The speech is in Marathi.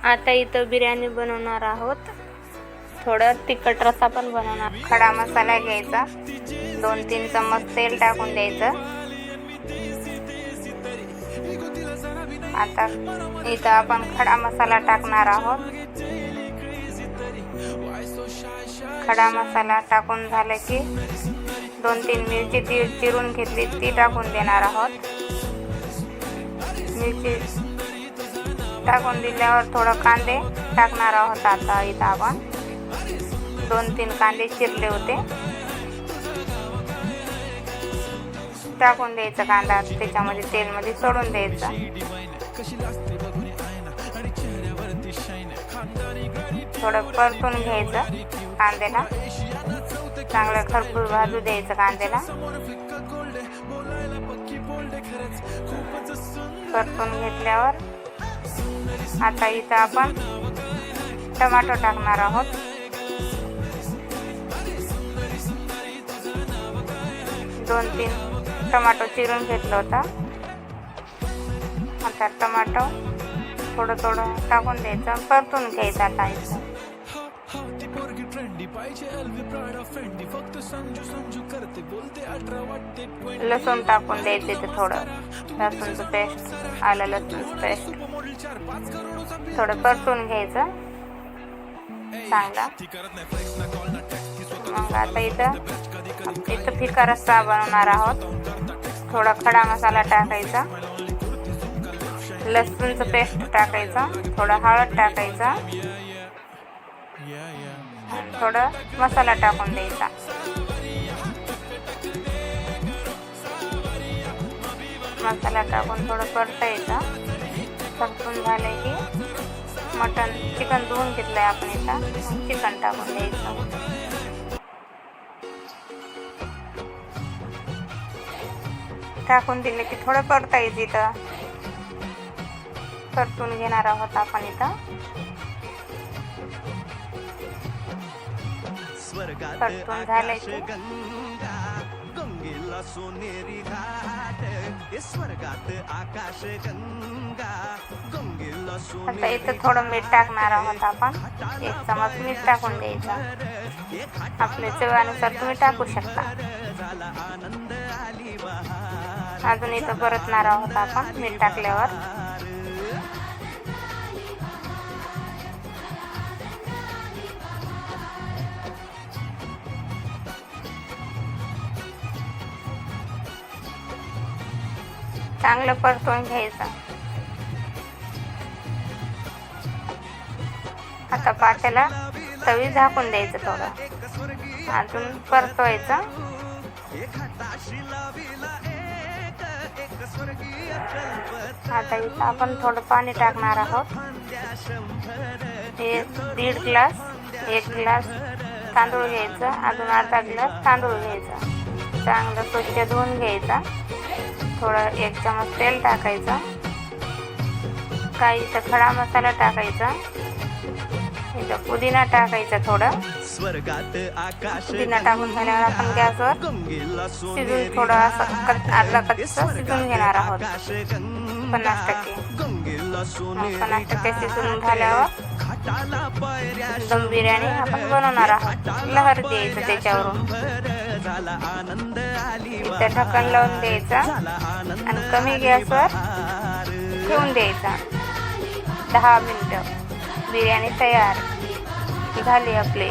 आता इथं बिर्याणी बनवणार आहोत. थोडं तिखट रस्सा पण बनवणार. खडा मसाला घ्यायचा, 2-3 चम्मच तेल टाकून द्यायचं. आता इथं आपण खडा मसाला टाकणार आहोत. खडा मसाला टाकून झालं की 2-3 मिरची चिरून घेतली ती टाकून देणार आहोत. मिरची टाकून दिल्यावर थोडं कांदे टाकणार आहोत. आता इथं आपण 2-3 कांदे चिरले होते टाकून द्यायचं. कांदा त्याच्यामध्ये तेलमध्ये सोडून द्यायचा. थोडं परतून घ्यायचं. कांद्याला चांगलं खरपूस भाजू द्यायचं. कांद्याला परतून घेतल्यावर आता इथं आपण टमाटो टाकणार आहोत. दोन 3 टमाटो चिरून घेतलं होतं. आता टमाटो थोडं टाकून द्यायचं, परतून घ्यायचं. आता इथं लसूण टाकून द्यायचे. ते थोडं लसूणचं पेस्ट, आलं लसूण पेस्ट थोडं परतून घ्यायचं चांगला. मग आता इथं फिका रस्सा बनवणार आहोत. थोडा खडा मसाला टाकायचा, लसूणचं पेस्ट टाकायचा, थोडा हळद टाकायचा, थोडं मसाला टाकून द्यायचा. मसाला टाकून थोडं परतायचं. परतून झालं की चिकन धुवून घेतलंय आपण. इथं चिकन टाकून द्यायचं. टाकून दिले की थोडं परतायचं. इथं परतून घेणार आहोत आपण. इथं परतून झाले की सोनेरी घाट स्वर्गात आकाश गंगा. आता इथं थोडं मीठ टाकणार आहोत आपण. 1 चमच मीठ टाकून द्यायचं. आपल्या चवीनुसार तुम्ही टाकू शकता. अजून इथं परतणार आहोत आपण मीठ टाकल्यावर. चांगलं परतून घ्यायचं. आता पातेला तवी झाकून द्यायचं. थोडं अजून परतवायचं. आता इथं आपण थोडं पाणी टाकणार आहोत. 1.5 ग्लास 1 ग्लास तांदूळ घ्यायचं. अजून अर्धा ग्लास तांदूळ घ्यायचा. चांगलं स्वच्छ धुवून घ्यायचा. थोडं 1 चमच तेल टाकायचं. काही इथं खडा मसाला टाकायचा. इथं पुदिना टाकायचा. थोडं पुदिना टाकून झाल्यावर आपण गॅसवर शिजून थोडं असं अर्धा कच्चा शिजून घेणार आहोत. 50% शिजून झाल्यावर दम बिर्याणी आपण बनवणार आहोत. लहर द्यायचं त्याच्यावरून. इथं ढक्कन लावून द्यायचं आणि कमी गॅसवर ठेवून द्यायचा. 10 मिनिटं. बिर्याणी तयार झाली आपली.